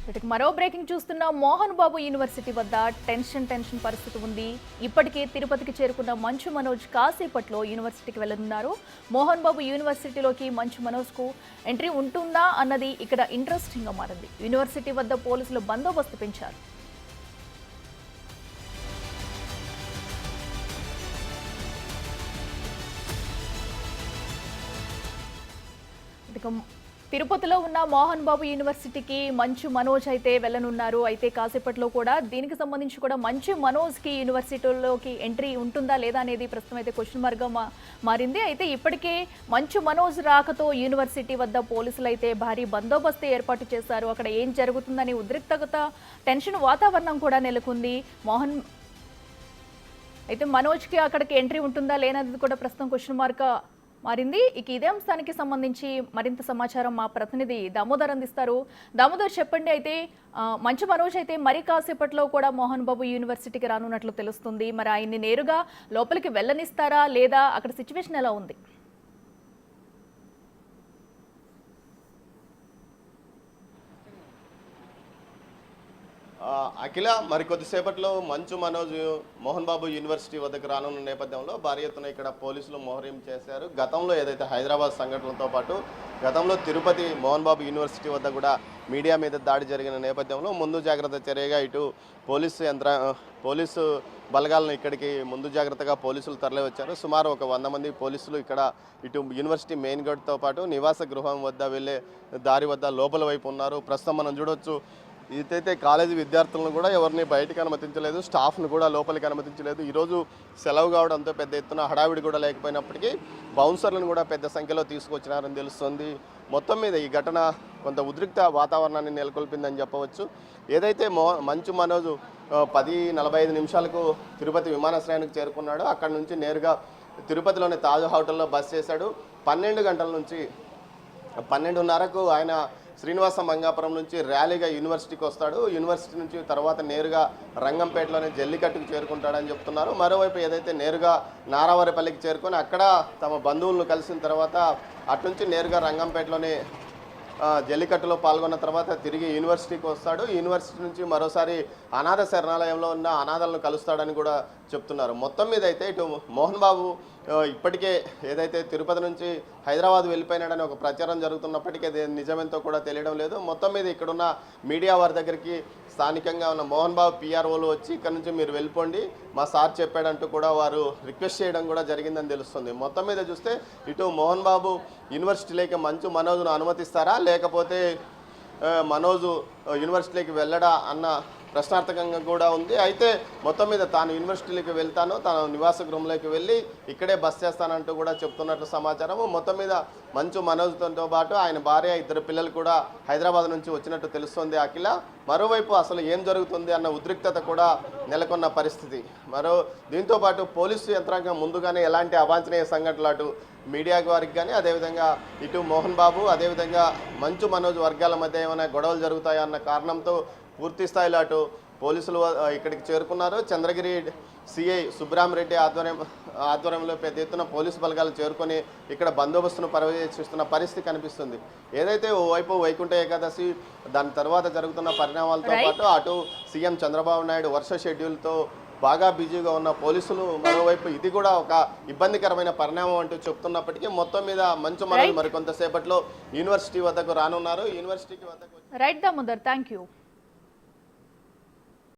వీటికి మరో బ్రేకింగ్ చూస్తున్న మోహన్ బాబు యూనివర్సిటీ వద్ద టెన్షన్ పరిస్థితి ఉంది. ఇప్పటికే తిరుపతికి చేరుకున్న మంచు మనోజ్ కాసేపట్లో యూనివర్సిటీకి వెళ్లనున్నారు. మోహన్ బాబు యూనివర్సిటీలోకి మంచు మనోజ్కు ఎంట్రీ ఉంటుందా అన్నది ఇక్కడ ఇంట్రెస్టింగ్ గా మారింది. యూనివర్సిటీ వద్ద పోలీసులు బందోబస్తు పెంచారు. తిరుపతిలో ఉన్న మోహన్ బాబు యూనివర్సిటీకి మంచు మనోజ్ అయితే వెళ్లనున్నారు. అయితే కాసేపట్లో కూడా దీనికి సంబంధించి కూడా మంచు మనోజ్కి యూనివర్సిటీలోకి ఎంట్రీ ఉంటుందా లేదా అనేది ప్రస్తుతం అయితే క్వశ్చన్ మార్క్గా మారింది. అయితే ఇప్పటికే మంచు మనోజ్ రాకతో యూనివర్సిటీ వద్ద పోలీసులు అయితే భారీ బందోబస్తు ఏర్పాటు చేశారు. అక్కడ ఏం జరుగుతుందని ఉద్రిక్తత టెన్షన్ వాతావరణం కూడా నెలకొంది. అయితే మనోజ్కి అక్కడికి ఎంట్రీ ఉంటుందా లేనది కూడా ప్రస్తుతం క్వశ్చన్ మార్క్ మారింది. ఇక ఇదే అంశానికి సంబంధించి మరింత సమాచారం మా ప్రతినిధి దామోదర్ అందిస్తారు. దామోదర్, చెప్పండి. అయితే మంచు మనోజ్ అయితే మరి కాసేపట్లో కూడా మోహన్ బాబు యూనివర్సిటీకి రానున్నట్లు తెలుస్తుంది. మరి ఆయన్ని నేరుగా లోపలికి వెళ్ళనిస్తారా లేదా అక్కడ సిచ్యువేషన్ ఎలా ఉంది? అఖిల మరికొద్దిసేపట్లో మంచు మనోజ్ మోహన్ బాబు యూనివర్సిటీ వద్దకు రానున్న నేపథ్యంలో భారీ ఎత్తున ఇక్కడ పోలీసులు మోహరింపు చేశారు. గతంలో ఏదైతే హైదరాబాద్ సంఘటనలతో పాటు గతంలో తిరుపతి మోహన్ బాబు యూనివర్సిటీ వద్ద కూడా మీడియా మీద దాడి జరిగిన నేపథ్యంలో ముందు జాగ్రత్త చర్యగా ఇటు పోలీసు బలగాలను ఇక్కడికి ముందు జాగ్రత్తగా పోలీసులు తరలివచ్చారు. సుమారు ఒక 100 మంది పోలీసులు ఇక్కడ ఇటు యూనివర్సిటీ మెయిన్ గేట్తో పాటు నివాస గృహం వద్ద వెళ్ళే దారి వద్ద లోపల వైపు ఉన్నారు. ప్రస్తుతం మనం చూడవచ్చు, ఇదైతే కాలేజీ విద్యార్థులను కూడా ఎవరిని బయటికి అనుమతించలేదు, స్టాఫ్ను కూడా లోపలికి అనుమతించలేదు. ఈరోజు సెలవు కావడంతో పెద్ద ఎత్తున హడావిడి కూడా లేకపోయినప్పటికీ బౌన్సర్లను కూడా పెద్ద సంఖ్యలో తీసుకొచ్చినారని తెలుస్తుంది. మొత్తం మీద ఈ ఘటన కొంత ఉద్రిక్త వాతావరణాన్ని నెలకొల్పిందని చెప్పవచ్చు. ఏదైతే మంచు మనోజ్ 10:45 నిమిషాలకు తిరుపతి విమానాశ్రయానికి చేరుకున్నాడో అక్కడ నుంచి నేరుగా తిరుపతిలోని తాజ్ హోటల్లో బస్ చేశాడు. 12 గంటల నుంచి 12:30కు ఆయన శ్రీనివాస మంగాపురం నుంచి ర్యాలీగా యూనివర్సిటీకి వస్తాడు. యూనివర్సిటీ నుంచి తర్వాత నేరుగా రంగంపేటలోనే జల్లికట్టుకు చేరుకుంటాడని చెప్తున్నారు. మరోవైపు ఏదైతే నేరుగా నారావారిపల్లికి చేరుకొని అక్కడ తమ బంధువులను కలిసిన తర్వాత అటునుంచి నేరుగా రంగంపేటలోనే జల్లికట్టులో పాల్గొన్న తర్వాత తిరిగి యూనివర్సిటీకి వస్తాడు. యూనివర్సిటీ నుంచి మరోసారి అనాథ శరణాలయంలో ఉన్న అనాథలను కలుస్తాడని కూడా చెప్తున్నారు. మొత్తం మీద అయితే ఇటు మోహన్ బాబు ఇప్పటికే ఏదైతే తిరుపతి నుంచి హైదరాబాద్ వెళ్ళిపోయినాడని ఒక ప్రచారం జరుగుతున్నప్పటికీ అది నిజమేంతో కూడా తెలియడం లేదు. మొత్తం మీద ఇక్కడున్న మీడియా వారి దగ్గరికి స్థానికంగా ఉన్న మోహన్ బాబు పిఆర్ఓలు వచ్చి ఇక్కడ నుంచి మీరు వెళ్ళిపోండి, మా సార్ చెప్పాడంటూ కూడా వారు రిక్వెస్ట్ చేయడం కూడా జరిగిందని తెలుస్తుంది. మొత్తం మీద చూస్తే ఇటు మోహన్ బాబు యూనివర్సిటీలోకి మంచు మనోజ్ను అనుమతిస్తారా లేకపోతే మనోజ్ యూనివర్సిటీలోకి వెళ్ళడా అన్న ప్రశ్నార్థకంగా కూడా ఉంది. అయితే మొత్తం మీద తాను యూనివర్సిటీలోకి వెళ్తాను, తన నివాస గృహంలోకి వెళ్ళి ఇక్కడే బస్ చేస్తానంటూ కూడా చెప్తున్నట్లు సమాచారం. మొత్తం మీద మంచు మనోజ్తో పాటు ఆయన భార్య 2 పిల్లలు కూడా హైదరాబాద్ నుంచి వచ్చినట్టు తెలుస్తోంది అఖిల. మరోవైపు అసలు ఏం జరుగుతుంది అన్న ఉద్రిక్తత కూడా నెలకొన్న పరిస్థితి. దీంతో పాటు పోలీసు యంత్రాంగం ముందుగానే ఎలాంటి అవాంఛనీయ సంఘటనలు అటు మీడియా వారికి కానీ అదేవిధంగా ఇటు మోహన్ బాబు అదేవిధంగా మంచు మనోజ్ వర్గాల మధ్య ఏమైనా గొడవలు జరుగుతాయా అన్న కారణంతో పూర్తి స్థాయిలో అటు పోలీసులు ఇక్కడికి చేరుకున్నారు. చంద్రగిరి సిఐ సుబ్రహ్మరెడ్డి ఆధ్వర్యంలో పెద్ద ఎత్తున పోలీసు బలగాలు చేరుకొని ఇక్కడ బందోబస్తును పర్యవేక్షిస్తున్న పరిస్థితి కనిపిస్తుంది. ఏదైతే ఓవైపు వైకుంఠ ఏకాదశి దాని తర్వాత జరుగుతున్న పరిణామాలతో పాటు అటు సీఎం చంద్రబాబు నాయుడు వర్ష షెడ్యూల్తో బాగా బిజీగా ఉన్న పోలీసులు మరోవైపు ఇది కూడా ఒక ఇబ్బందికరమైన పరిణామం అంటూ చెప్తున్నప్పటికీ మొత్తం మీద మంచు మనోజ్ మరికొంతసేపట్లో యూనివర్సిటీ వద్దకు రానున్నారు. యూనివర్సిటీకి వద్దకు రైట్ దామోదర్, థ్యాంక్ యూ.